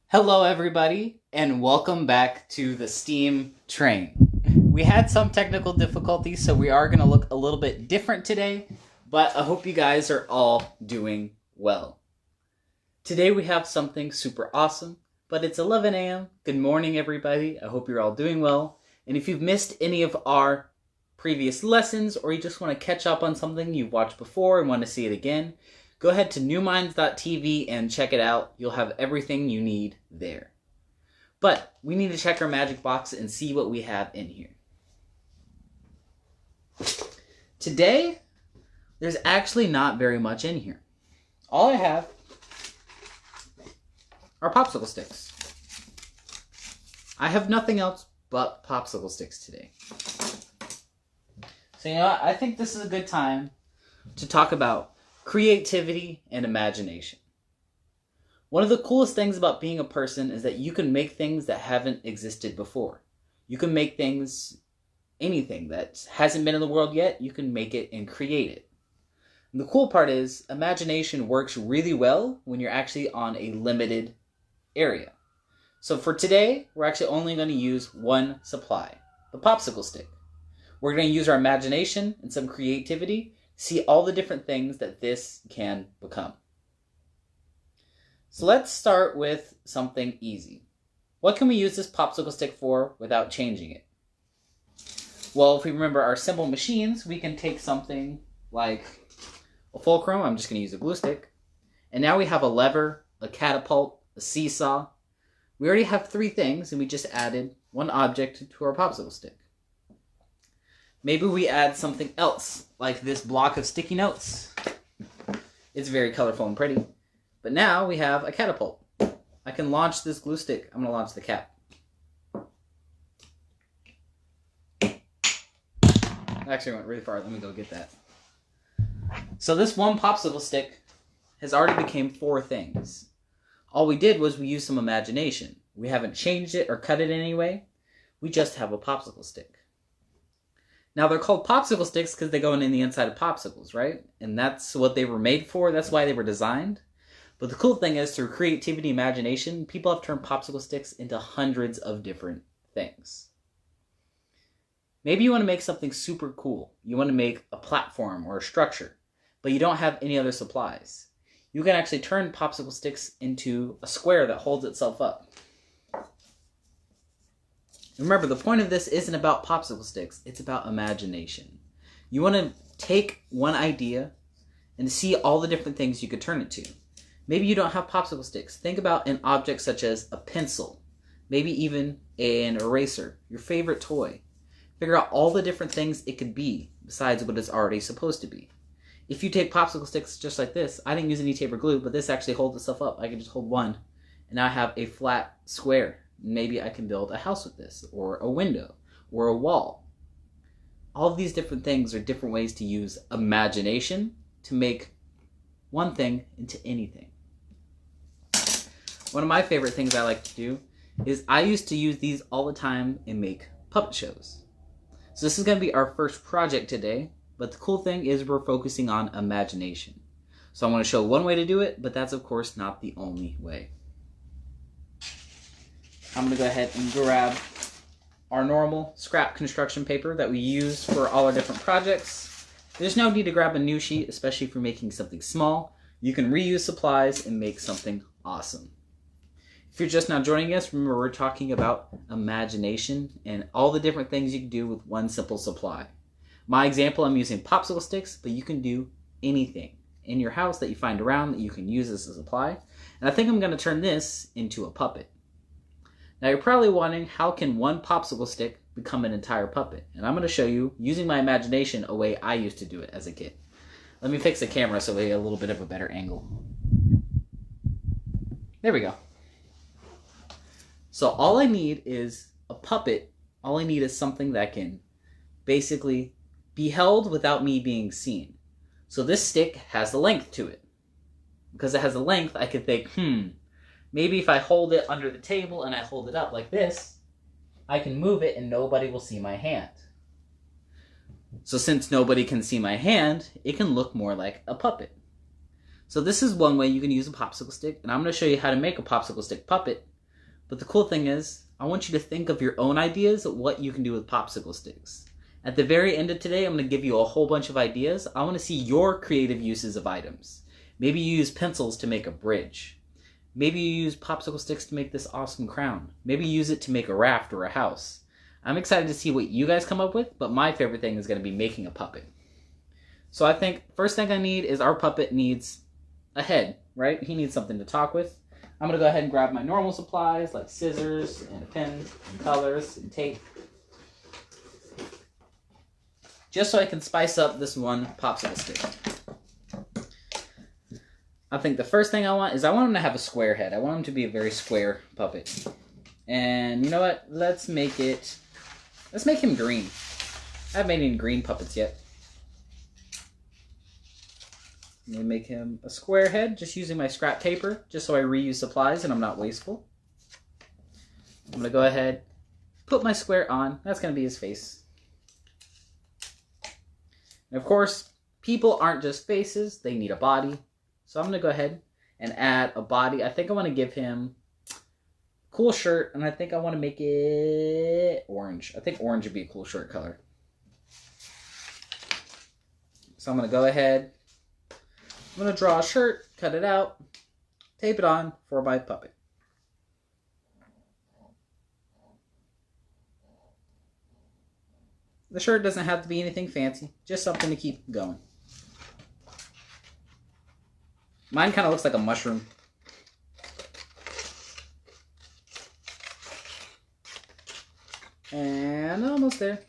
Hello, everybody, and welcome back to the Steam train. We had some technical difficulties, so we are going to look a little bit different today, but I hope you guys are all doing well. Today we have something super awesome, but it's 11 a.m. Good morning, everybody. I hope you're all doing well. And if you've missed any of our previous lessons, or you just want to catch up on something you've watched before and want to see it again, go ahead to newminds.tv and check it out. You'll have everything you need there. But we need to check our magic box and see what we have in here. Today, there's actually not very much in here. All I have are Popsicle Sticks. I have nothing else but Popsicle Sticks today. So you know what? I think this is a good time to talk about creativity and imagination. One of the coolest things about being a person is that you can make things that haven't existed before. You can make things, anything that hasn't been in the world yet, you can make it and create it. And the cool part is, imagination works really well when you're actually on a limited area. So for today, we're actually only going to use one supply, the Popsicle Stick. We're going to use our imagination and some creativity to see all the different things that this can become. So let's start with something easy. What can we use this Popsicle Stick for without changing it? Well, if we remember our simple machines, we can take something like a fulcrum. I'm just going to use a glue stick. And now we have a lever, a catapult, a seesaw. We already have three things, and we just added one object to our Popsicle Stick. Maybe we add something else, like this block of sticky notes. It's very colorful and pretty. But now we have a catapult. I can launch this glue stick. I'm going to launch the cap. Actually, went really far. Let me go get that. So this one Popsicle Stick has already become four things. All we did was we used some imagination. We haven't changed it or cut it in any way. We just have a Popsicle Stick. Now, they're called Popsicle Sticks because they go in the inside of popsicles, right? And that's what they were made for. That's why they were designed. But the cool thing is, through creativity and imagination, people have turned Popsicle Sticks into hundreds of different things. Maybe you want to make something super cool. You want to make a platform or a structure, but you don't have any other supplies. You can actually turn Popsicle Sticks into a square that holds itself up. Remember, the point of this isn't about Popsicle Sticks. It's about imagination. You want to take one idea and see all the different things you could turn it to. Maybe you don't have Popsicle Sticks. Think about an object such as a pencil. Maybe even an eraser. Your favorite toy. Figure out all the different things it could be besides what it's already supposed to be. If you take Popsicle Sticks just like this, I didn't use any tape or glue, but this actually holds itself up. I can just hold one, and now I have a flat square. Maybe I can build a house with this, or a window, or a wall. All of these different things are different ways to use imagination to make one thing into anything. One of my favorite things I like to do is I used to use these all the time and make puppet shows. So this is going to be our first project today, but the cool thing is we're focusing on imagination. So I want to show one way to do it, but that's of course not the only way. I'm going to go ahead and grab our normal scrap construction paper that we use for all our different projects. There's no need to grab a new sheet, especially if you're making something small. You can reuse supplies and make something awesome. If you're just now joining us, remember we're talking about imagination and all the different things you can do with one simple supply. My example, I'm using Popsicle Sticks, but you can do anything in your house that you find around that you can use as a supply. And I think I'm going to turn this into a puppet. Now you're probably wondering, how can one Popsicle Stick become an entire puppet? And I'm going to show you, using my imagination, a way I used to do it as a kid. Let me fix the camera so we get a little bit of a better angle. There we go. So all I need is a puppet. All I need is something that can basically be held without me being seen. So this stick has the length to it. Because it has the length, I could think, maybe if I hold it under the table and I hold it up like this, I can move it and nobody will see my hand. So since nobody can see my hand, it can look more like a puppet. So this is one way you can use a popsicle stick, and I'm going to show you how to make a popsicle stick puppet. But the cool thing is, I want you to think of your own ideas of what you can do with popsicle sticks. At the very end of today, I'm going to give you a whole bunch of ideas. I want to see your creative uses of items. Maybe you use pencils to make a bridge. Maybe you use popsicle sticks to make this awesome crown. Maybe you use it to make a raft or a house. I'm excited to see what you guys come up with, but my favorite thing is going to be making a puppet. So I think first thing I need is our puppet needs a head, right? He needs something to talk with. I'm going to go ahead and grab my normal supplies like scissors and a pen and colors and tape. Just so I can spice up this one popsicle stick. I think the first thing I want him to have a square head. I want him to be a very square puppet. And you know what? Let's make him green. I haven't made any green puppets yet. I'm going to make him a square head just using my scrap paper, just so I reuse supplies and I'm not wasteful. I'm going to go ahead, put my square on. That's going to be his face. And of course, people aren't just faces, they need a body. So I'm going to go ahead and add a body. I think I want to give him a cool shirt, and I think I want to make it orange. I think orange would be a cool shirt color. So I'm going to go ahead. I'm going to draw a shirt, cut it out, tape it on for my puppet. The shirt doesn't have to be anything fancy, just something to keep going. Mine kind of looks like a mushroom. And almost there.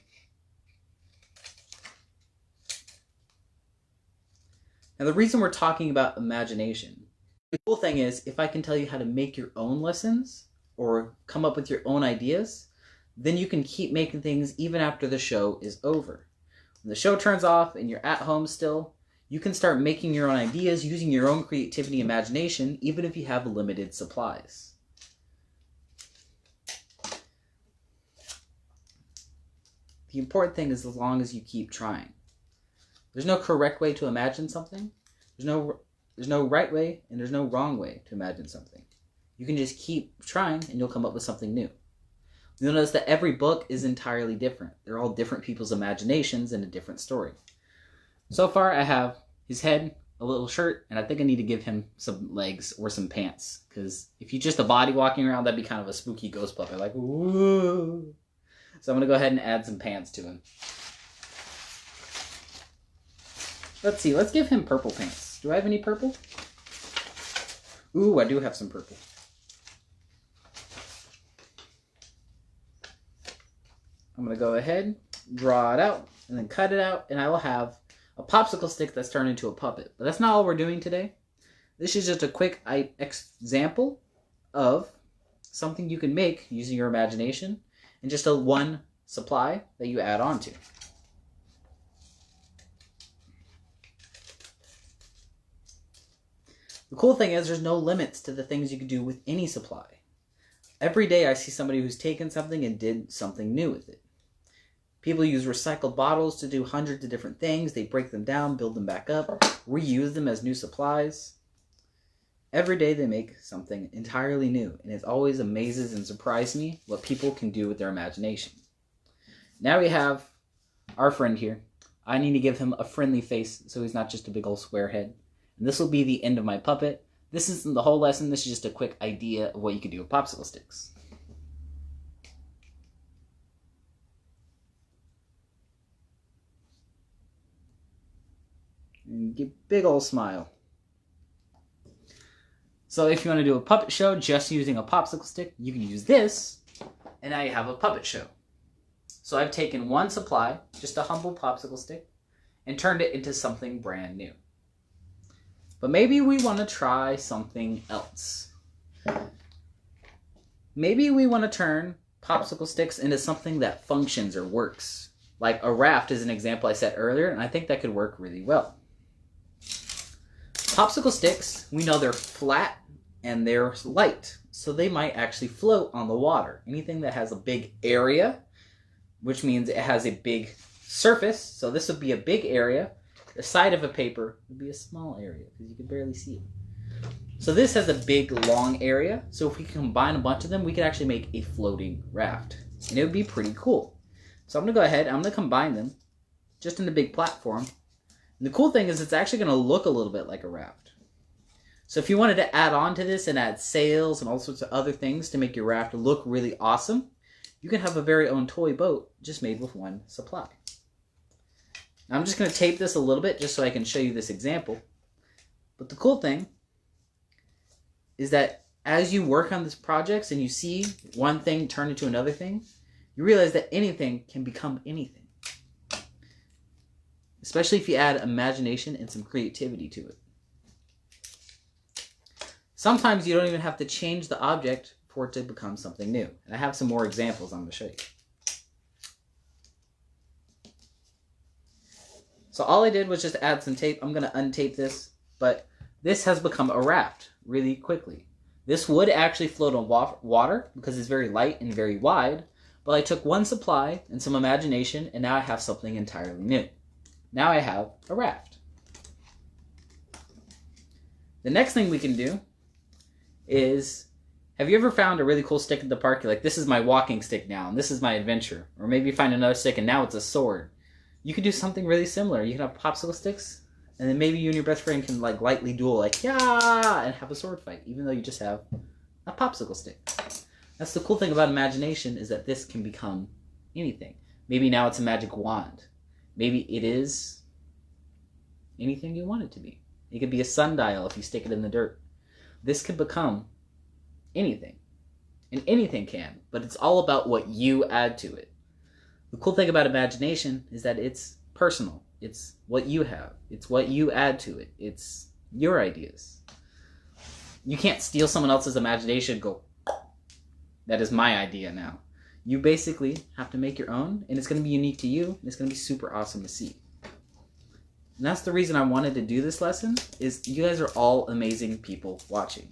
Now the reason we're talking about imagination, the cool thing is if I can tell you how to make your own lessons or come up with your own ideas, then you can keep making things even after the show is over. When the show turns off and you're at home still, you can start making your own ideas using your own creativity and imagination, even if you have limited supplies. The important thing is as long as you keep trying. There's no correct way to imagine something. There's no right way and there's no wrong way to imagine something. You can just keep trying and you'll come up with something new. You'll notice that every book is entirely different. They're all different people's imaginations and a different story. So far I have his head, a little shirt, and I think I need to give him some legs or some pants. Because if you just a body walking around, that'd be kind of a spooky ghost puppet. Like, whoa. So I'm going to go ahead and add some pants to him. Let's see, let's give him purple pants. Do I have any purple? Ooh, I do have some purple. I'm going to go ahead, draw it out, and then cut it out, and I will have a popsicle stick that's turned into a puppet. But that's not all we're doing today. This is just a quick example of something you can make using your imagination and just a one supply that you add on to. The cool thing is there's no limits to the things you can do with any supply. Every day I see somebody who's taken something and did something new with it. People use recycled bottles to do hundreds of different things. They break them down, build them back up, reuse them as new supplies. Every day they make something entirely new, and it always amazes and surprises me what people can do with their imagination. Now we have our friend here. I need to give him a friendly face so he's not just a big old square head. And this will be the end of my puppet. This isn't the whole lesson, this is just a quick idea of what you can do with popsicle sticks. And give a big old smile. So if you want to do a puppet show just using a popsicle stick, you can use this, and now you have a puppet show. So I've taken one supply, just a humble popsicle stick, and turned it into something brand new. But maybe we want to try something else. Maybe we want to turn popsicle sticks into something that functions or works. Like a raft is an example I said earlier, and I think that could work really well. Popsicle sticks, we know they're flat and they're light, so they might actually float on the water. Anything that has a big area, which means it has a big surface, so this would be a big area, The side of a paper would be a small area because you can barely see it. So this has a big, long area. So if we combine a bunch of them, we could actually make a floating raft. And it would be pretty cool. So I'm going to go ahead, I'm going to combine them just in a big platform. And the cool thing is it's actually going to look a little bit like a raft. So if you wanted to add on to this and add sails and all sorts of other things to make your raft look really awesome, you can have a very own toy boat just made with one supply. Now I'm just going to tape this a little bit just so I can show you this example. But the cool thing is that as you work on these projects and you see one thing turn into another thing, you realize that anything can become anything. Especially if you add imagination and some creativity to it. Sometimes you don't even have to change the object for it to become something new. And I have some more examples I'm going to show you. So all I did was just add some tape. I'm going to untape this, but this has become a raft really quickly. This would actually float on water because it's very light and very wide, but I took one supply and some imagination, and now I have something entirely new. Now I have a raft. The next thing we can do is, have you ever found a really cool stick at the park? You're like, this is my walking stick now, and this is my adventure. Or maybe you find another stick, and now it's a sword. You could do something really similar. You can have popsicle sticks, and then maybe you and your best friend can like lightly duel, like, yeah, and have a sword fight, even though you just have a popsicle stick. That's the cool thing about imagination, is that this can become anything. Maybe now it's a magic wand. Maybe it is anything you want it to be. It could be a sundial if you stick it in the dirt. This could become anything. And anything can, but it's all about what you add to it. The cool thing about imagination is that it's personal. It's what you have. It's what you add to it. It's your ideas. You can't steal someone else's imagination and go, that is my idea now. You basically have to make your own, and it's going to be unique to you, and it's going to be super awesome to see. And that's the reason I wanted to do this lesson, is you guys are all amazing people watching.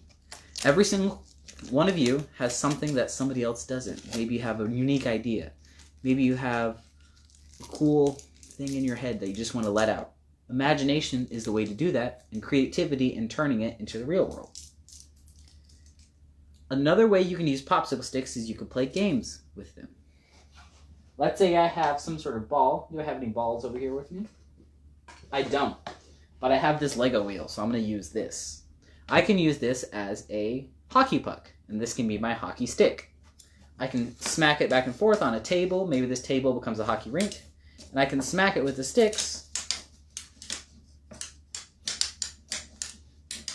Every single one of you has something that somebody else doesn't. Maybe you have a unique idea. Maybe you have a cool thing in your head that you just want to let out. Imagination is the way to do that, and creativity in turning it into the real world. Another way you can use popsicle sticks is you can play games with them. Let's say I have some sort of ball. Do I have any balls over here with me? I don't. But I have this Lego wheel, so I'm going to use this. I can use this as a hockey puck, and this can be my hockey stick. I can smack it back and forth on a table. Maybe this table becomes a hockey rink. And I can smack it with the sticks.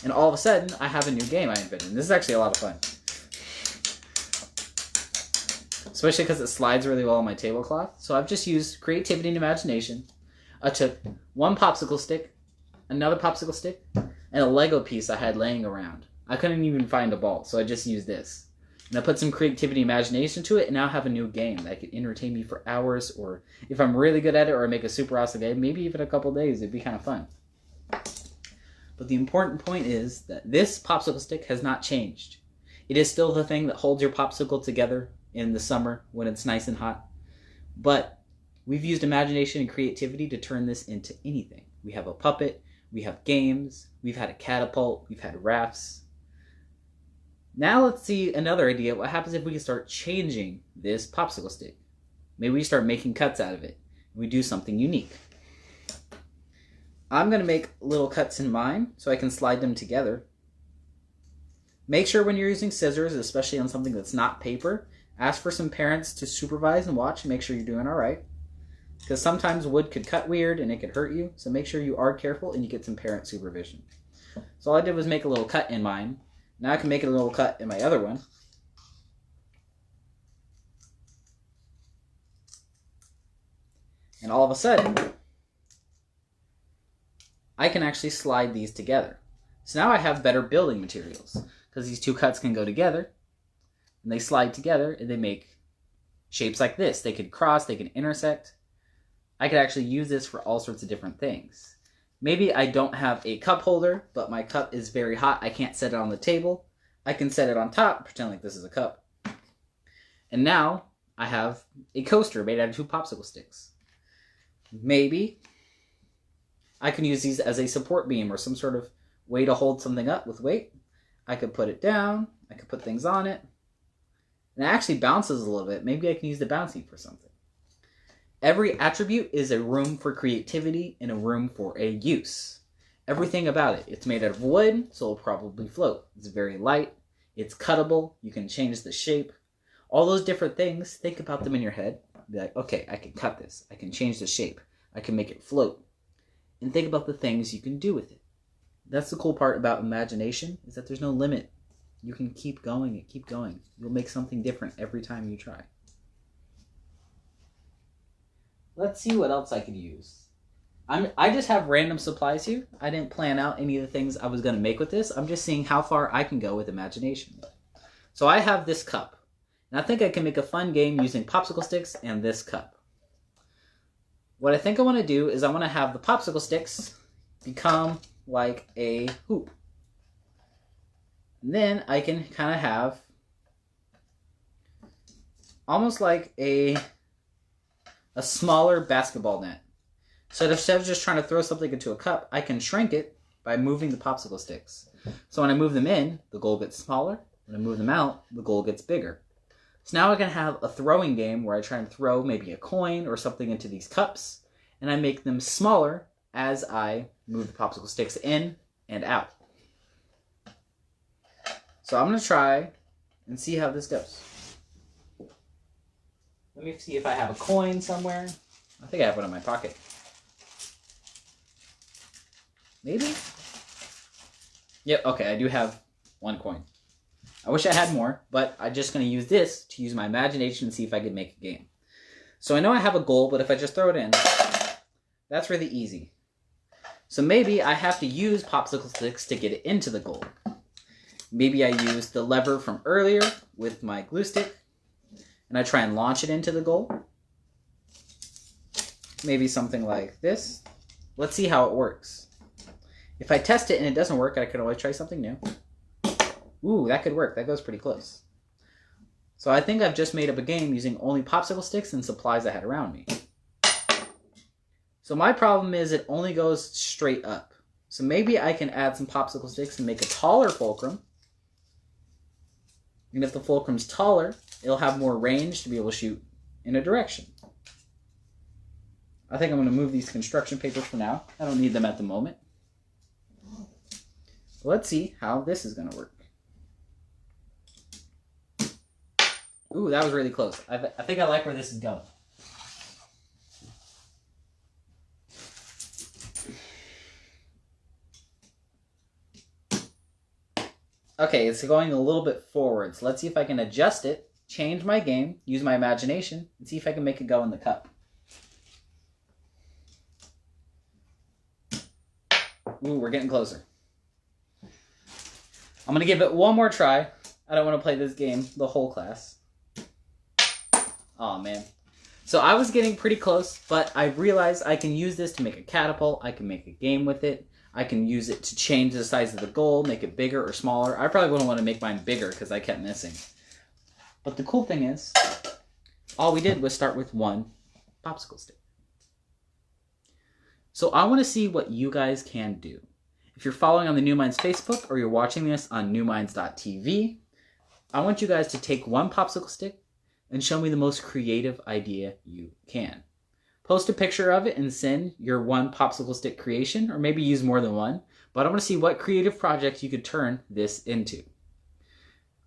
And all of a sudden, I have a new game I invented. And this is actually a lot of fun. Especially because it slides really well on my tablecloth. So I've just used creativity and imagination. I took one popsicle stick, another popsicle stick, and a Lego piece I had laying around. I couldn't even find a ball, so I just used this. And I put some creativity and imagination to it, and now I have a new game that could entertain me for hours, or if I'm really good at it, or make a super awesome game, maybe even a couple days. It'd be kind of fun. But the important point is that this popsicle stick has not changed. It is still the thing that holds your popsicle together in the summer when it's nice and hot. But we've used imagination and creativity to turn this into anything. We have a puppet, we have games, we've had a catapult, we've had rafts. Now let's see another idea. What happens if we can start changing this popsicle stick? Maybe we start making cuts out of it. We do something unique. I'm going to make little cuts in mine so I can slide them together. Make sure when you're using scissors, especially on something that's not paper, ask for some parents to supervise and watch and make sure you're doing all right. Because sometimes wood could cut weird and it could hurt you. So make sure you are careful and you get some parent supervision. So all I did was make a little cut in mine. Now I can make a little cut in my other one. And all of a sudden, I can actually slide these together. So now I have better building materials. Because these two cuts can go together. And they slide together and they make shapes like this. They could cross, they can intersect. I could actually use this for all sorts of different things. Maybe I don't have a cup holder, but my cup is very hot. I can't set it on the table. I can set it on top, pretend like this is a cup. And now I have a coaster made out of 2 popsicle sticks. Maybe I can use these as a support beam or some sort of way to hold something up with weight. I could put it down. I could put things on it. And it actually bounces a little bit. Maybe I can use the bouncy for something. Every attribute is a room for creativity and a room for a use. Everything about it. It's made out of wood, so it'll probably float. It's very light. It's cuttable. You can change the shape. All those different things, think about them in your head. Be like, okay, I can cut this. I can change the shape. I can make it float. And think about the things you can do with it. That's the cool part about imagination, is that there's no limit. You can keep going and keep going. You'll make something different every time you try. Let's see what else I could use. I just have random supplies here. I didn't plan out any of the things I was going to make with this. I'm just seeing how far I can go with imagination. So I have this cup. And I think I can make a fun game using popsicle sticks and this cup. What I think I want to do is I want to have the popsicle sticks become like a hoop. And then I can kind of have almost like a smaller basketball net. So instead of just trying to throw something into a cup, I can shrink it by moving the popsicle sticks. So when I move them in, the goal gets smaller. When I move them out, the goal gets bigger. So now I can have a throwing game where I try and throw maybe a coin or something into these cups, and I make them smaller as I move the popsicle sticks in and out. So I'm going to try and see how this goes. Let me see if I have a coin somewhere. I think I have one in my pocket. Maybe? Yep, okay, I do have one coin. I wish I had more, but I'm just going to use this to use my imagination and see if I can make a game. So I know I have a goal, but if I just throw it in, that's really easy. So maybe I have to use popsicle sticks to get it into the goal. Maybe I use the lever from earlier with my glue stick, and I try and launch it into the goal. Maybe something like this. Let's see how it works. If I test it and it doesn't work, I can always try something new. Ooh, that could work. That goes pretty close. So I think I've just made up a game using only popsicle sticks and supplies I had around me. So my problem is it only goes straight up. So maybe I can add some popsicle sticks and make a taller fulcrum. And if the fulcrum's taller, it'll have more range to be able to shoot in a direction. I think I'm going to move these construction papers for now. I don't need them at the moment. Let's see how this is going to work. Ooh, that was really close. I think I like where this is going. Okay, it's going a little bit forward. So let's see if I can adjust it, change my game, use my imagination, and see if I can make it go in the cup. Ooh, we're getting closer. I'm going to give it one more try. I don't want to play this game the whole class. Aw, man. So I was getting pretty close, but I realized I can use this to make a catapult. I can make a game with it. I can use it to change the size of the goal, make it bigger or smaller. I probably wouldn't want to make mine bigger because I kept missing. But the cool thing is, all we did was start with one popsicle stick. So I want to see what you guys can do. If you're following on the New Minds Facebook or you're watching this on newminds.tv, I want you guys to take one popsicle stick and show me the most creative idea you can. Post a picture of it and send your one popsicle stick creation, or maybe use more than one, but I want to see what creative projects you could turn this into.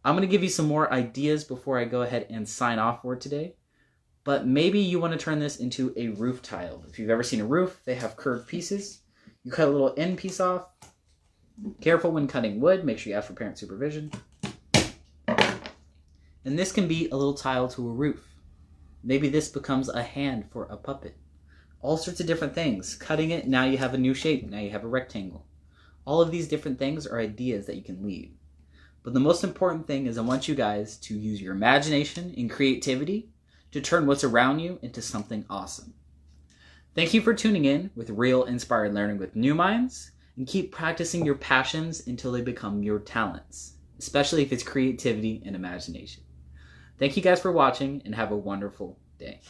I'm going to give you some more ideas before I go ahead and sign off for today, but maybe you want to turn this into a roof tile. If you've ever seen a roof, they have curved pieces. You cut a little end piece off. Careful when cutting wood, make sure you ask for parent supervision. And this can be a little tile to a roof. Maybe this becomes a hand for a puppet. All sorts of different things. Cutting it, now you have a new shape. Now you have a rectangle. All of these different things are ideas that you can leave. But the most important thing is I want you guys to use your imagination and creativity to turn what's around you into something awesome. Thank you for tuning in with Real Inspired Learning with New Minds, and keep practicing your passions until they become your talents, especially if it's creativity and imagination. Thank you guys for watching, and have a wonderful day.